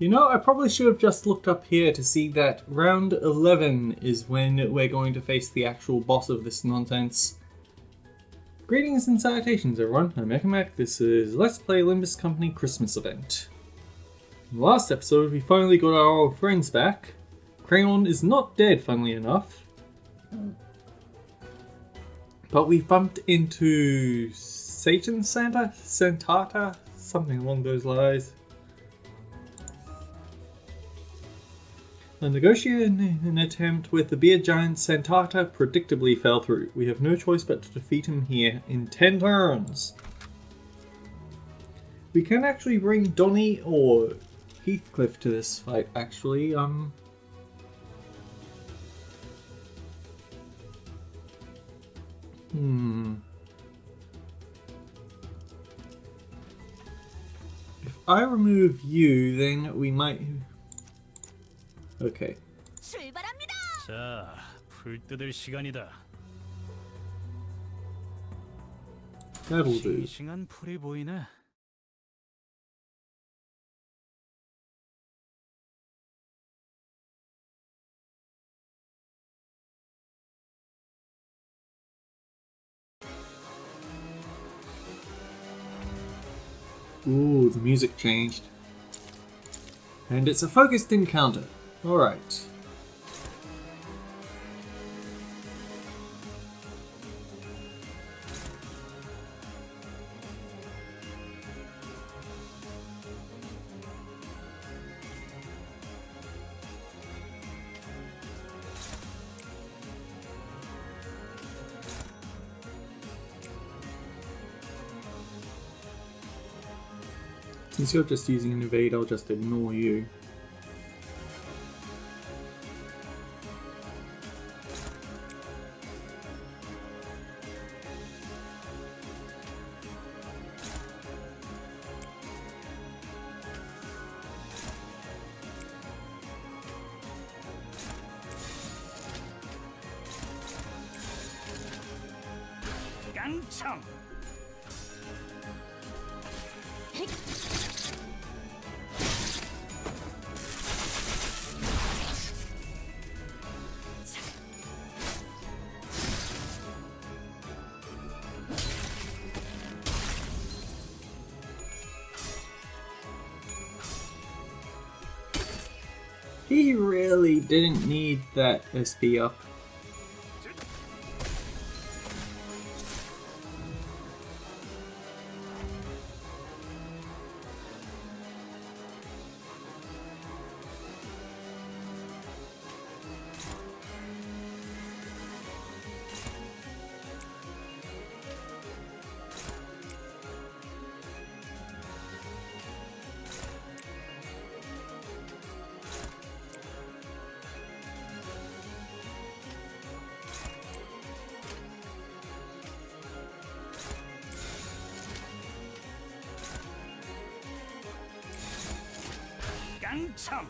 You know, I probably should have just looked up here to see that round 11 is when we're going to face the actual boss of this nonsense. Greetings and salutations everyone, I'm Ekamac. This is Let's Play Limbus Company Christmas event. In the last episode we finally got our old friends back. Crayon is not dead, funnily enough. But we bumped into Santata? Something along those lines. A negotiating attempt with the beard giant Santata predictably fell through. We have no choice but to defeat him here in 10 turns. We can actually bring Donny or Heathcliff to this fight, actually. If I remove you, then we might... Okay. 자, 불 뜯을 시간이다. That'll do. 싱싱한 풀이 보이네. Ooh, the music changed. And it's a focused encounter. Alright. Since you're just using an evade, I'll just ignore you. 깡총. He really didn't need that SP up. 깡총.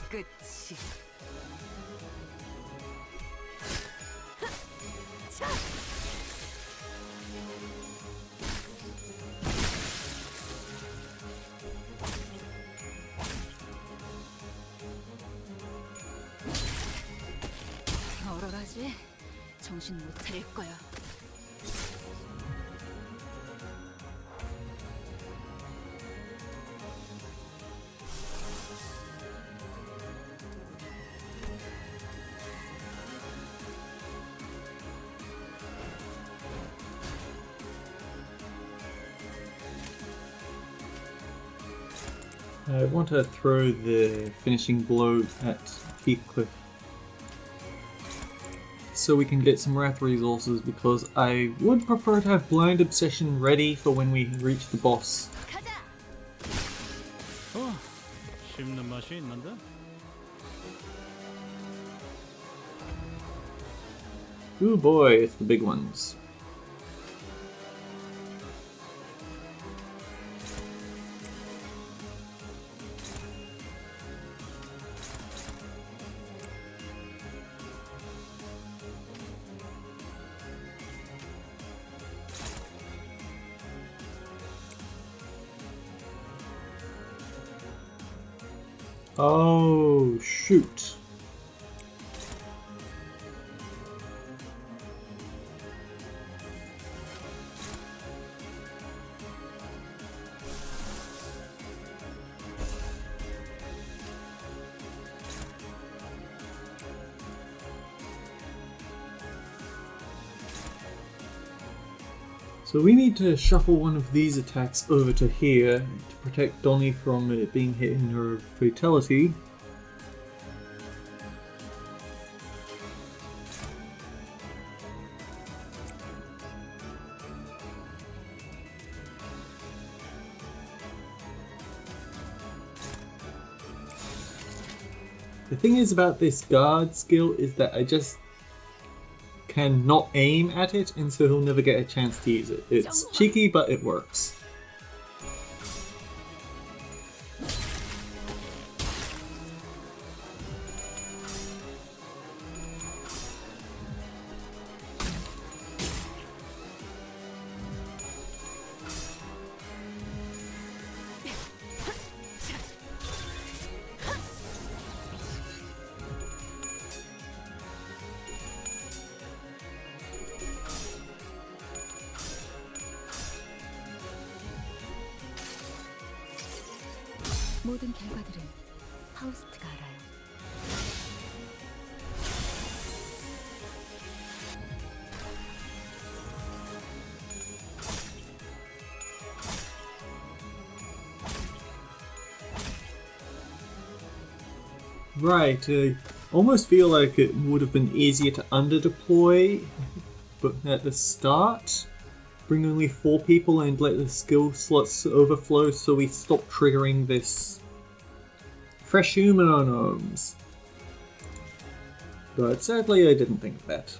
끝이. 얼얼하지? 정신 못 차릴 거야. I want to throw the finishing blow at Heathcliff so we can get some wrath resources, because I would prefer to have Blind Obsession ready for when we reach the boss. 씹는 맛이 있는데? Ooh boy, it's the big ones. Oh, shoot. So we need to shuffle one of these attacks over to here to protect Donnie from it being hit in her fatality. The thing is about this guard skill is that I just cannot aim at it, and so he'll never get a chance to use it. It's cheeky, but it works. 모든 결과들은 파우스트가 알아요. Right, I almost feel like it would have been easier to under-deploy but at the start. Bring only 4 people and let the skill slots overflow so we stop triggering this fresh human on arms. But sadly I didn't think of that.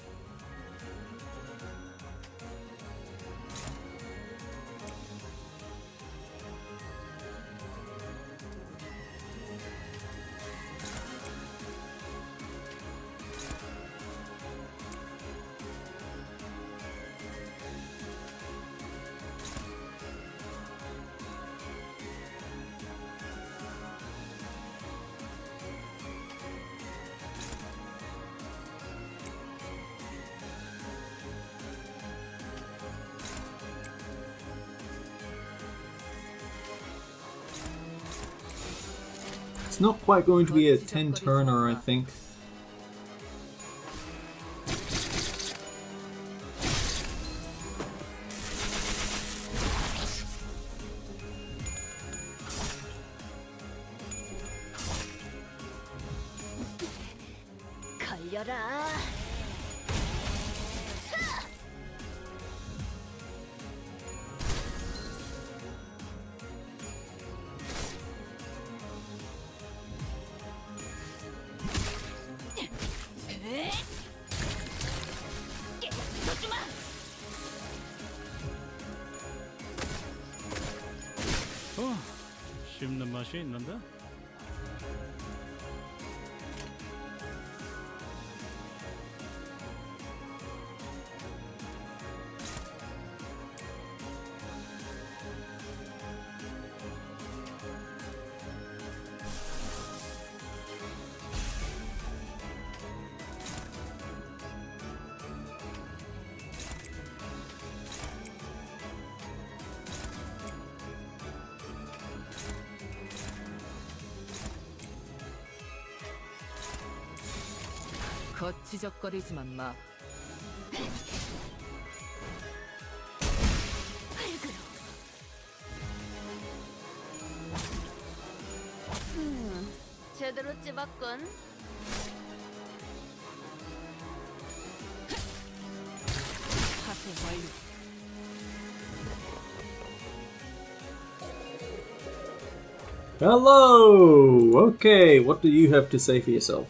It's not quite going to be a 10 turner, I think. 걸려라. 씹는 맛이 있는데? 거치적거리지만 마. 제대로 찝었군. 파쇄 완료. Hello! Okay, what do you have to say for yourself?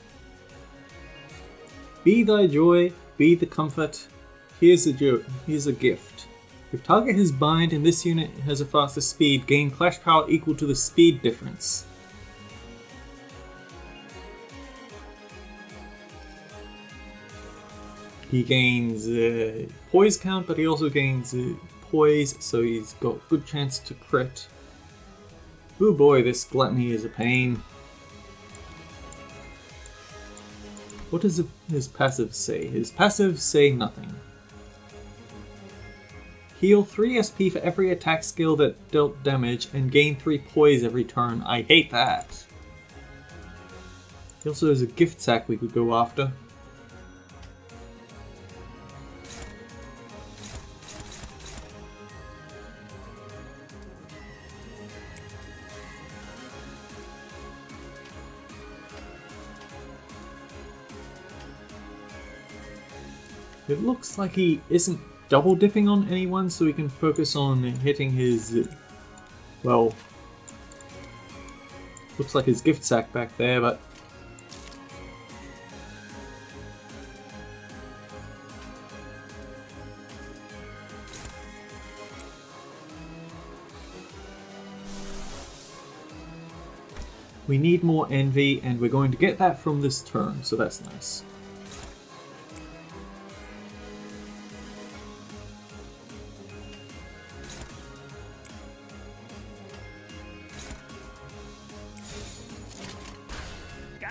Be thy joy, be the comfort. Here's a gift. If target has bind and this unit has a faster speed, gain clash power equal to the speed difference. He gains poise count, but he also gains poise, so he's got good chance to crit. Oh boy, this gluttony is a pain. What does his passive say? His passive say nothing. Heal 3 SP for every attack skill that dealt damage and gain 3 poise every turn. I hate that. He also has a gift sack we could go after. It looks like he isn't double dipping on anyone, so we can focus on hitting his, well, looks like his gift sack back there, but we need more envy, and we're going to get that from this turn, so that's nice.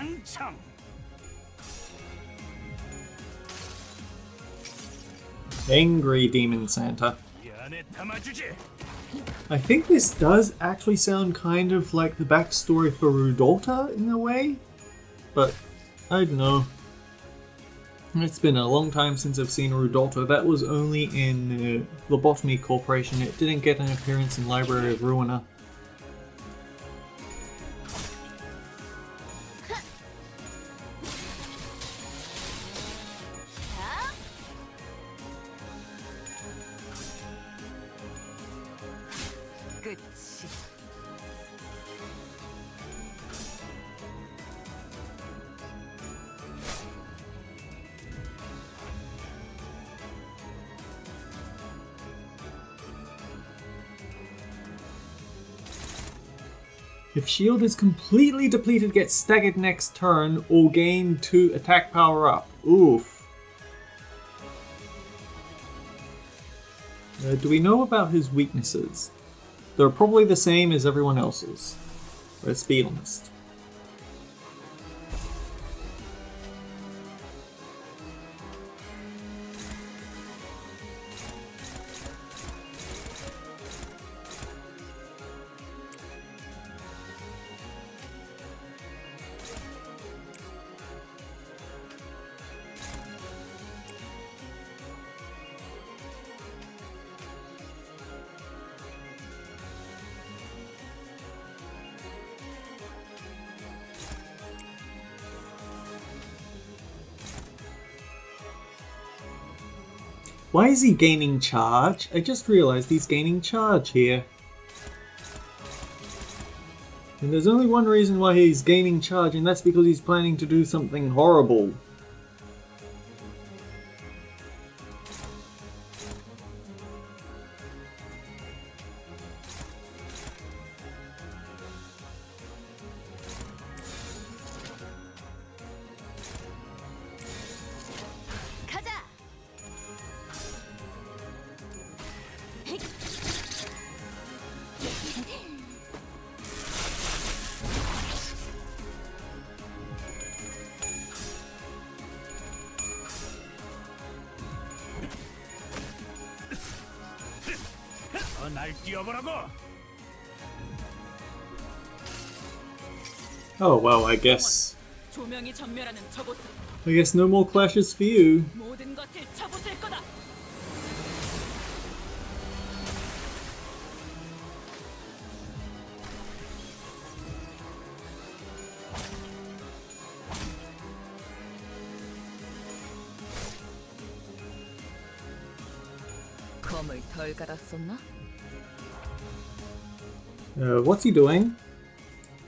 깡총. Angry Demon Santa. 이 안에 담아주지. I think this does actually sound kind of like the backstory for Rudolta in a way, but I don't know. It's been a long time since I've seen Rudolta. That was only in Lobotomy Corporation. It didn't get an appearance in Library of Ruina. 끝이. If shield is completely depleted, get staggered next turn, or gain 2 attack power up. Oof. Do we know about his weaknesses? They're probably the same as everyone else's. Let's be honest. Why is he gaining charge? I just realized he's gaining charge here. And there's only one reason why he's gaining charge, and that's because he's planning to do something horrible. 가자. 날 뛰어보라고. Oh well, I guess 조명이 전멸하는 저곳은 no more clashes for you. 모든 것을 쳐부술 거다. 검을 덜 갈았었나? What's he doing?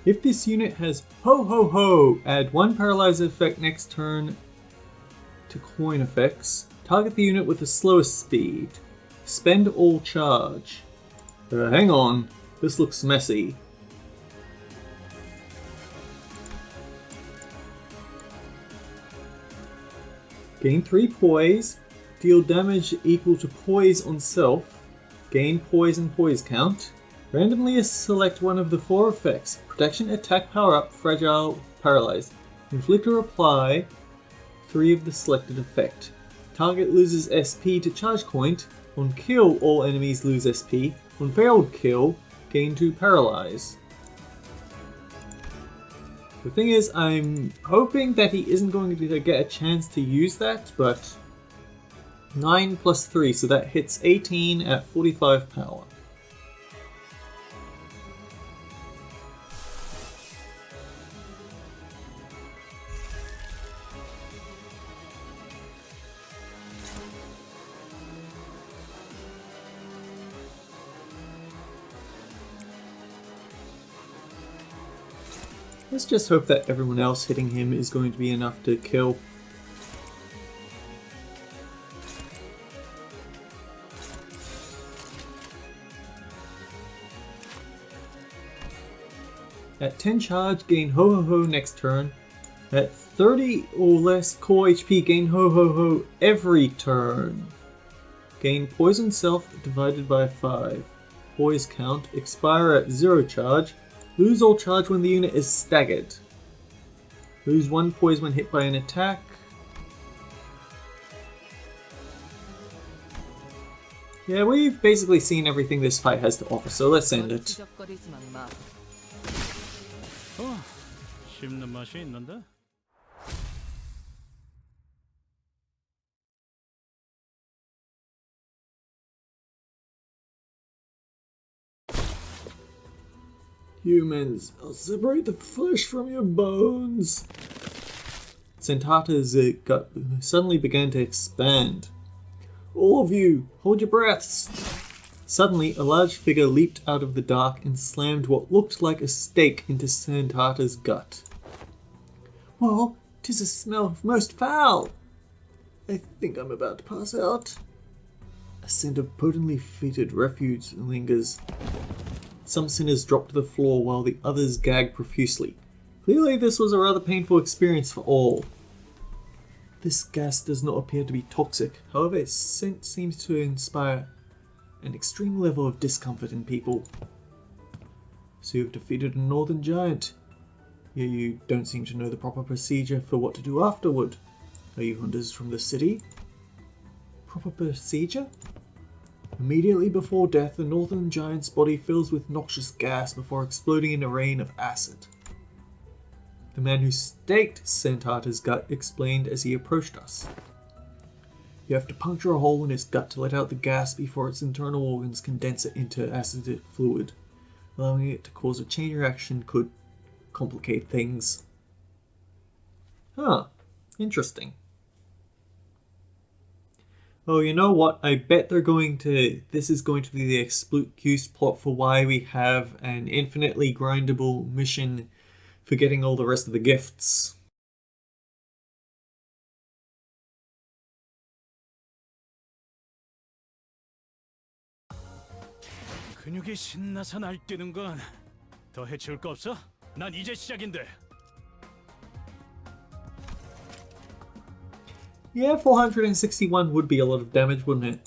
If this unit has ho ho ho, add 1 paralyzer effect next turn to coin effects. Target the unit with the slowest speed. Spend all charge. Hang on, this looks messy. Gain 3 poise. Deal damage equal to poise on self. Gain poise and poise count. Randomly select one of the 4 effects. Protection, attack, power up, fragile, paralyzed. Inflict or apply 3 of the selected effect. Target loses SP to charge point. On kill, all enemies lose SP. On failed kill, gain 2 paralyze. The thing is, I'm hoping that he isn't going to get a chance to use that, but 9 plus 3, so that hits 18 at 45 power. Let's just hope that everyone else hitting him is going to be enough to kill. At 10 charge, gain Ho Ho Ho next turn. At 30 or less core HP, gain Ho Ho Ho every turn. Gain Poison Self divided by 5. Poise count, expire at 0 charge. Lose all charge when the unit is staggered. Lose 1 poise when hit by an attack. Yeah, we've basically seen everything this fight has to offer, so let's end it. 씹는 맛이 있는데? Humans, I'll separate the flesh from your bones. Sentata's gut suddenly began to expand. All of you, hold your breaths. Suddenly, a large figure leaped out of the dark and slammed what looked like a stake into Sentata's gut. Well, 'tis a smell most foul. I think I'm about to pass out. A scent of potently fetid refuse lingers. Some sinners drop to the floor while the others gag profusely. Clearly this was a rather painful experience for all. This gas does not appear to be toxic, however its scent seems to inspire an extreme level of discomfort in people. So you've defeated a northern giant, yet you don't seem to know the proper procedure for what to do afterward. Are you hunters from the city? Proper procedure? Immediately before death, the northern giant's body fills with noxious gas before exploding in a rain of acid. The man who staked Sentata's gut explained as he approached us. You have to puncture a hole in his gut to let out the gas before its internal organs condense it into acidic fluid. Allowing it to cause a chain reaction could complicate things. Huh, interesting. Oh, you know what? I bet this is going to be the excuse plot for why we have an infinitely grindable mission for getting all the rest of the gifts. 근육이 신나서 날뛰는 건 더 해치울 거 없어? 난 이제 시작인데. Yeah, 461 would be a lot of damage, wouldn't it?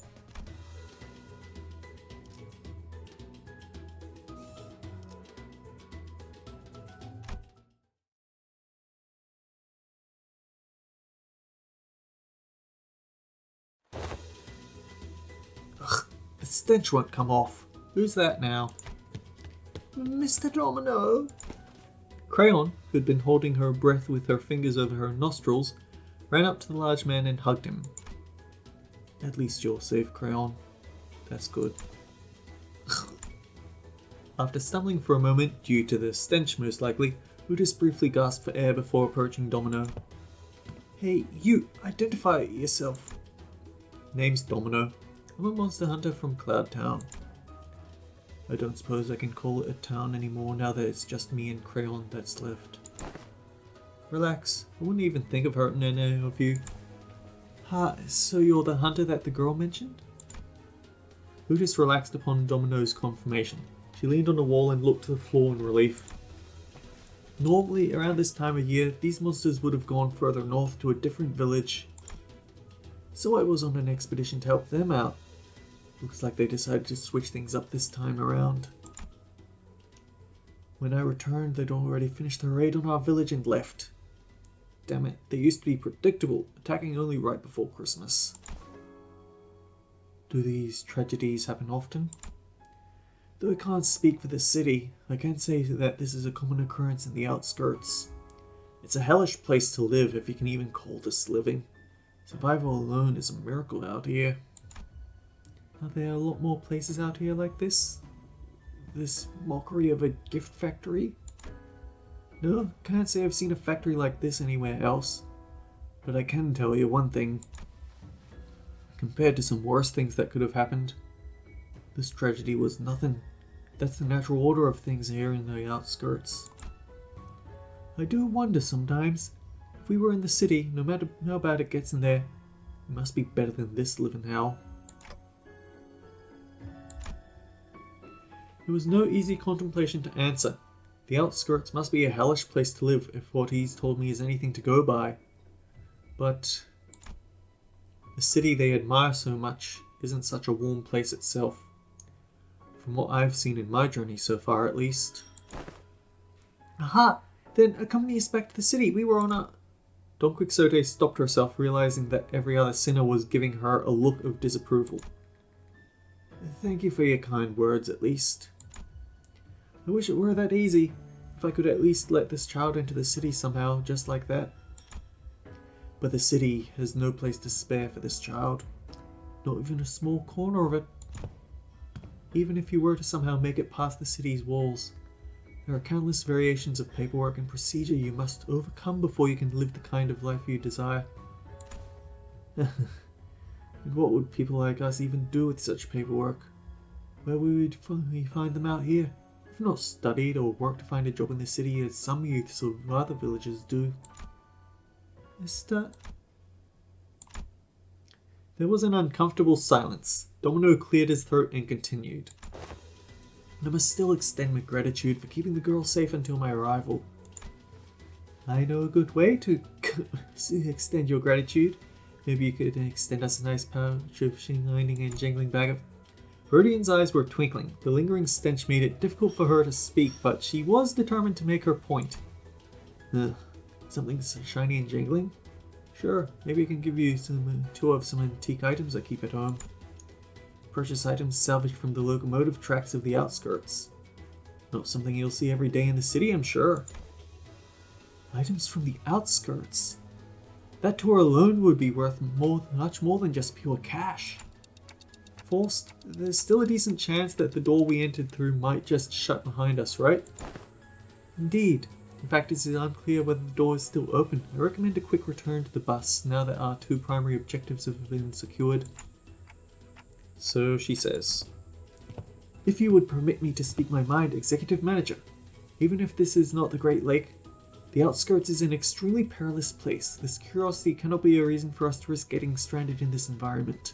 Ugh, the stench won't come off. Who's that now? Mr. Domino? Crayon, who had been holding her breath with her fingers over her nostrils, ran up to the large man and hugged him. At least you're safe, Crayon. That's good. After stumbling for a moment, due to the stench most likely, Udis briefly gasped for air before approaching Domino. Hey, you! Identify yourself! Name's Domino. I'm a monster hunter from Cloud Town. I don't suppose I can call it a town anymore now that it's just me and Crayon that's left. Relax, I wouldn't even think of hurting any of you. Ha, so you're the hunter that the girl mentioned? Udis relaxed upon Domino's confirmation. She leaned on the wall and looked to the floor in relief. Normally, around this time of year, these monsters would have gone further north to a different village. So I was on an expedition to help them out. Looks like they decided to switch things up this time around. When I returned, they'd already finished their raid on our village and left. Damn it, they used to be predictable, attacking only right before Christmas. Do these tragedies happen often? Though I can't speak for the city, I can say that this is a common occurrence in the outskirts. It's a hellish place to live, if you can even call this living. Survival alone is a miracle out here. Are there a lot more places out here like this? This mockery of a gift factory? No, can't say I've seen a factory like this anywhere else. But I can tell you one thing. Compared to some worse things that could have happened, this tragedy was nothing. That's the natural order of things here in the outskirts. I do wonder sometimes, if we were in the city, no matter how bad it gets in there, it must be better than this living hell. It was no easy contemplation to answer. The outskirts must be a hellish place to live if what he's told me is anything to go by. But the city they admire so much isn't such a warm place itself. From what I've seen in my journey so far, at least. Aha! Then accompany us back to the city. We were on a... Don Quixote stopped herself, realizing that every other sinner was giving her a look of disapproval. Thank you for your kind words, at least. I wish it were that easy. If I could at least let this child into the city somehow, just like that. But the city has no place to spare for this child. Not even a small corner of it. Even if you were to somehow make it past the city's walls, there are countless variations of paperwork and procedure you must overcome before you can live the kind of life you desire. And what would people like us even do with such paperwork? Where would we find them out here? We've not studied or worked to find a job in the city as some youths of other villages do. There was an uncomfortable silence. Domino cleared his throat and continued. I must still extend my gratitude for keeping the girl safe until my arrival. I know a good way to extend your gratitude. Maybe you could extend us a nice pouch of shining and jangling bag of... Rodian's eyes were twinkling. The lingering stench made it difficult for her to speak, but she was determined to make her point. Something shiny and jangling? Sure, maybe I can give you two of some antique items I keep at home. Precious items salvaged from the locomotive tracks of the outskirts. Not something you'll see every day in the city, I'm sure. Items from the outskirts? That tour alone would be worth much more than just pure cash. Forced, there's still a decent chance that the door we entered through might just shut behind us, right? Indeed. In fact, it is unclear whether the door is still open. I recommend a quick return to the bus now that our two primary objectives have been secured. So she says, if you would permit me to speak my mind, Executive Manager, even if this is not the Great Lake, the outskirts is an extremely perilous place. This curiosity cannot be a reason for us to risk getting stranded in this environment.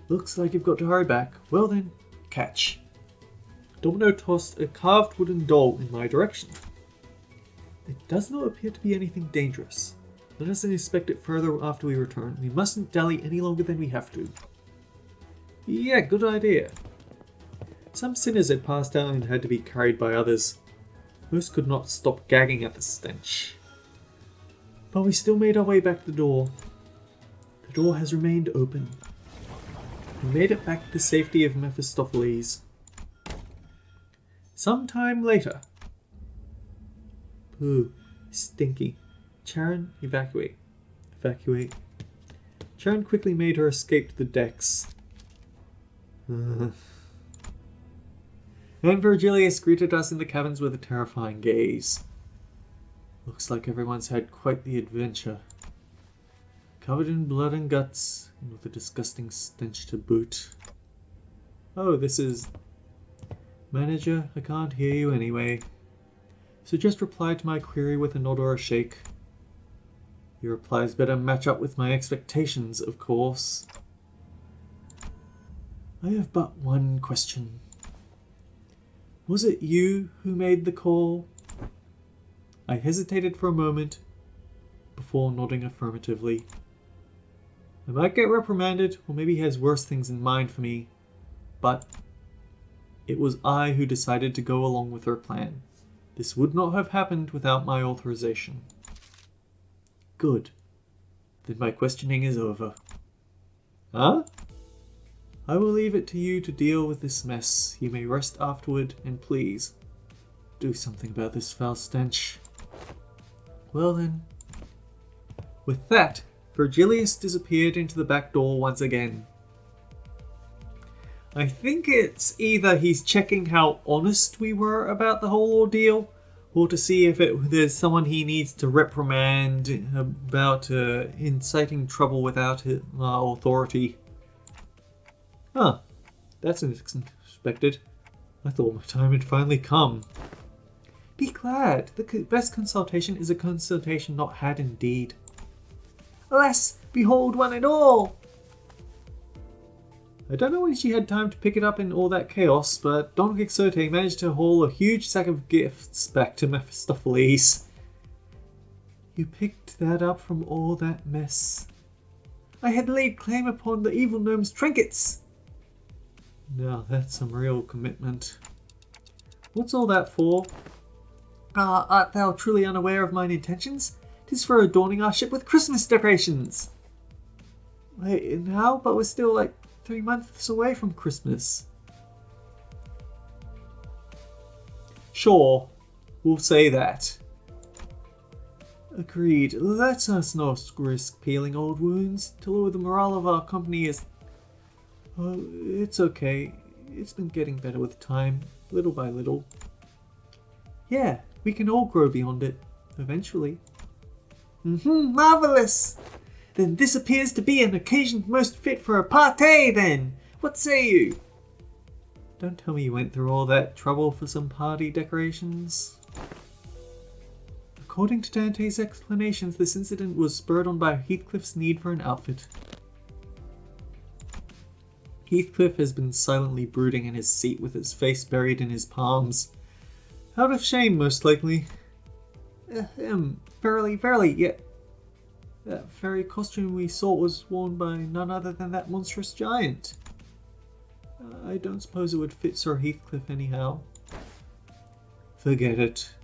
Looks like you've got to hurry back. Well then, catch. Domino tossed a carved wooden doll in my direction. It does not appear to be anything dangerous. Let us inspect it further after we return. We mustn't dally any longer than we have to. Yeah, good idea. Some sinners had passed out and had to be carried by others. Most could not stop gagging at the stench. But we still made our way back to the door. The door has remained open. We made it back to the safety of Mephistopheles. Some time later. Ooh, stinky. Charon, evacuate. Evacuate. Charon quickly made her escape to the decks. And Virgilius greeted us in the cabins with a terrifying gaze. Looks like everyone's had quite the adventure. Covered in blood and guts, and with a disgusting stench to boot. Oh, this is... Manager, I can't hear you anyway. So just reply to my query with a nod or a shake. Your replies better match up with my expectations, of course. I have but one question. Was it you who made the call? I hesitated for a moment before nodding affirmatively. I might get reprimanded, or maybe he has worse things in mind for me, but it was I who decided to go along with her plan. This would not have happened without my authorization. Good. Then my questioning is over. Huh? I will leave it to you to deal with this mess. You may rest afterward, and please, do something about this foul stench. Well then. With that, Virgilius disappeared into the back door once again. I think it's either he's checking how honest we were about the whole ordeal, or to see if there's someone he needs to reprimand about inciting trouble without authority. Huh, that's unexpected. I thought my time had finally come. Be glad, the best consultation is a consultation not had indeed. Alas, behold one and all! I don't know when she had time to pick it up in all that chaos, but Don Quixote managed to haul a huge sack of gifts back to Mephistopheles. You picked that up from all that mess. I had laid claim upon the evil gnome's trinkets. Now that's some real commitment. What's all that for? Art thou truly unaware of mine intentions? 'Tis for adorning our ship with Christmas decorations. Wait, now? But we're still like 3 months away from Christmas. Sure, we'll say that. Agreed. Let us not risk peeling old wounds to lower the morale of our company is... Oh, it's okay. It's been getting better with time, little by little. Yeah, we can all grow beyond it, eventually. Marvellous! Then this appears to be an occasion most fit for a party, then! What say you? Don't tell me you went through all that trouble for some party decorations. According to Dante's explanations, this incident was spurred on by Heathcliff's need for an outfit. Heathcliff has been silently brooding in his seat with his face buried in his palms. Out of shame, most likely. Verily, yet that very costume we saw was worn by none other than that monstrous giant. I don't suppose it would fit Sir Heathcliff anyhow. Forget it.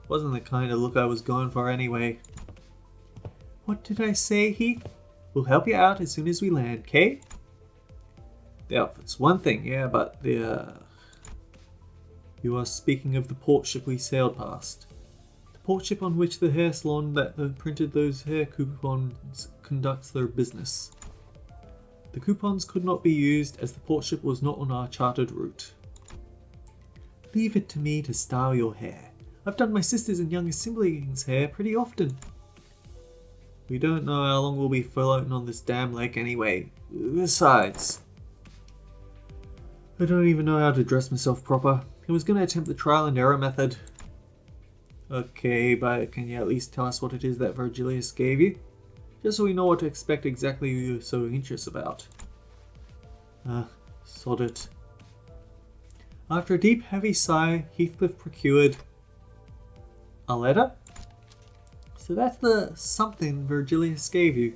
Wasn't the kind of look I was going for anyway. What did I say, Heath? We'll help you out as soon as we land, Kay? The outfit's one thing, yeah, but the, You are speaking of the port ship we sailed past. The port ship on which the hair salon that printed those hair coupons conducts their business. The coupons could not be used as the port ship was not on our chartered route. Leave it to me to style your hair. I've done my sisters and youngest siblings' hair pretty often. We don't know how long we'll be floating on this damn lake anyway. Besides, I don't even know how to dress myself proper. I was going to attempt the trial and error method. Okay, but can you at least tell us what it is that Virgilius gave you? Just so we know what to expect exactly you're so anxious about. Sod it. After a deep, heavy sigh, Heathcliff procured a letter? So that's the something Virgilius gave you.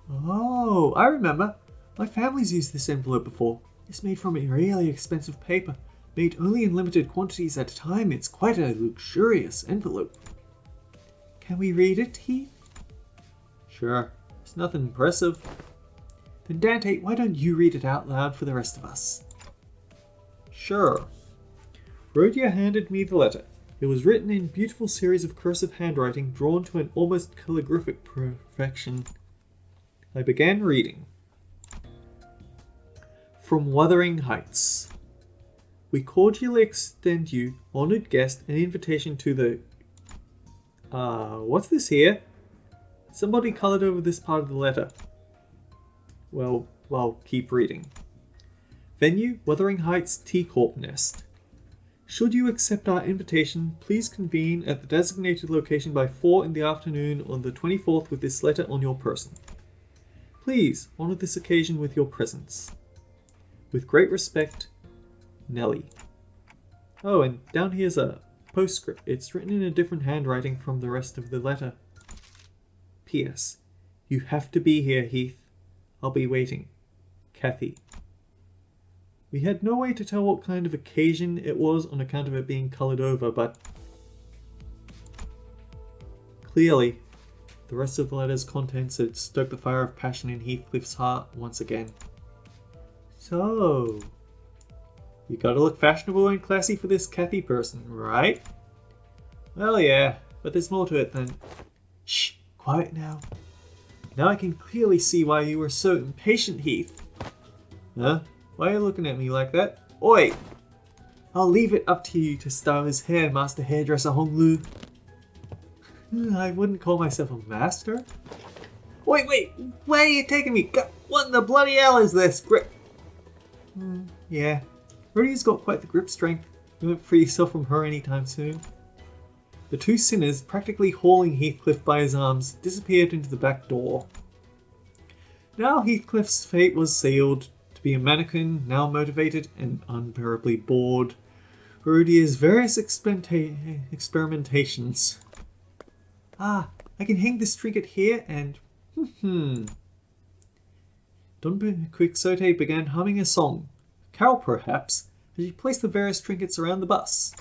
Oh, I remember. My family's used this envelope before. It's made from a really expensive paper, made only in limited quantities at a time. It's quite a luxurious envelope. Can we read it, Heath? Sure. It's nothing impressive. Then Dante, why don't you read it out loud for the rest of us? Sure. Rhodia handed me the letter. It was written in a beautiful series of cursive handwriting drawn to an almost calligraphic perfection. I began reading. From Wuthering Heights. We cordially extend you, honoured guest, an invitation to the... what's this here? Somebody coloured over this part of the letter. Well, keep reading. Venue, Wuthering Heights T Corp Nest. Should you accept our invitation, please convene at the designated location by 4 in the afternoon on the 24th with this letter on your person. Please honour this occasion with your presence. With great respect, Nellie. Oh, and down here's a postscript. It's written in a different handwriting from the rest of the letter. P.S. You have to be here, Heath. I'll be waiting. Kathy. We had no way to tell what kind of occasion it was on account of it being coloured over, but clearly The rest of the letter's contents had stoked the fire of passion in Heathcliff's heart once again. So, you gotta look fashionable and classy for this Kathy person, right? Well, yeah, but there's more to it than... Shh, quiet now. Now I can clearly see why you were so impatient, Heath. Huh? Why are you looking at me like that? Oi! I'll leave it up to you to style his hair, Master Hairdresser Honglu. I wouldn't call myself a master. Wait, where are you taking me? What in the bloody hell is this? Grip. Yeah, Rhodey's got quite the grip strength. You won't free yourself from her anytime soon. The two sinners, practically hauling Heathcliff by his arms, disappeared into the back door. Now Heathcliff's fate was sealed. To be a mannequin, now motivated and unbearably bored. Rhodey's various experimentations. I can hang this trinket here and... Don Quixote began humming a song, a carol perhaps, as he placed the various trinkets around the bus.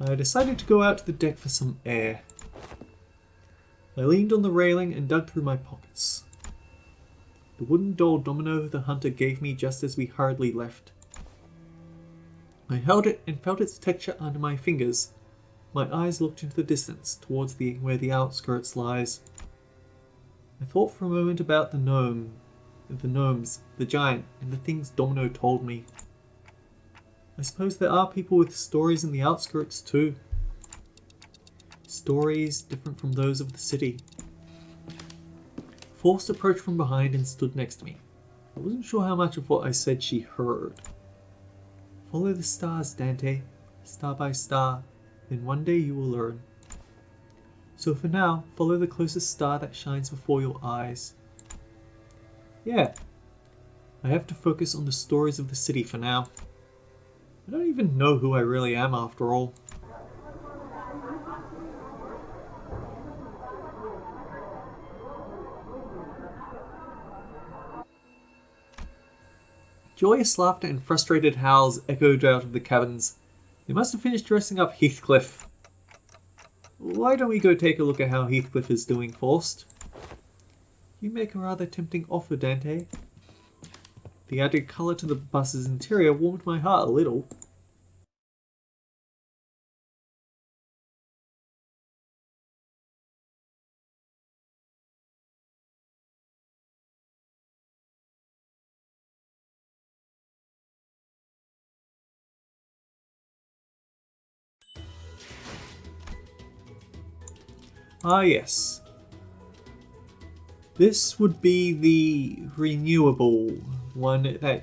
I decided to go out to the deck for some air. I leaned on the railing and dug through my pockets. The wooden doll Domino the Hunter gave me just as we hurriedly left. I held it and felt its texture under my fingers. My eyes looked into the distance, towards where the outskirts lies. I thought for a moment about the gnomes, the giant, and the things Domino told me. I suppose there are people with stories in the outskirts too. Stories different from those of the city. Force approached from behind and stood next to me. I wasn't sure how much of what I said she heard. Follow the stars, Dante, star by star, then one day you will learn. So for now, follow the closest star that shines before your eyes. Yeah, I have to focus on the stories of the city for now. I don't even know who I really am after all. Joyous laughter and frustrated howls echoed out of the cabins. They must have finished dressing up Heathcliff. Why don't we go take a look at how Heathcliff is doing, Faust? You make a rather tempting offer, Dante. The added colour to the bus's interior warmed my heart a little. Ah yes. This would be the renewable one that,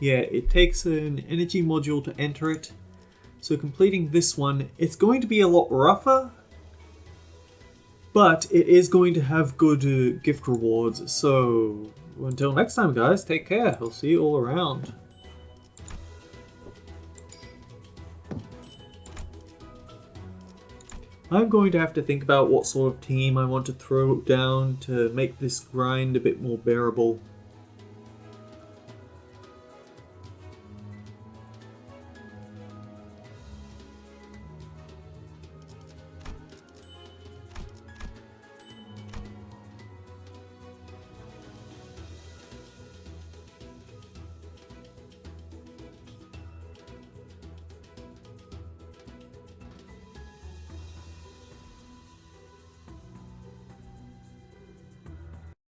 yeah, it takes an energy module to enter it. So completing this one, it's going to be a lot rougher, but it is going to have good gift rewards. So until next time guys, take care. I'll see you all around. I'm going to have to think about what sort of team I want to throw down to make this grind a bit more bearable.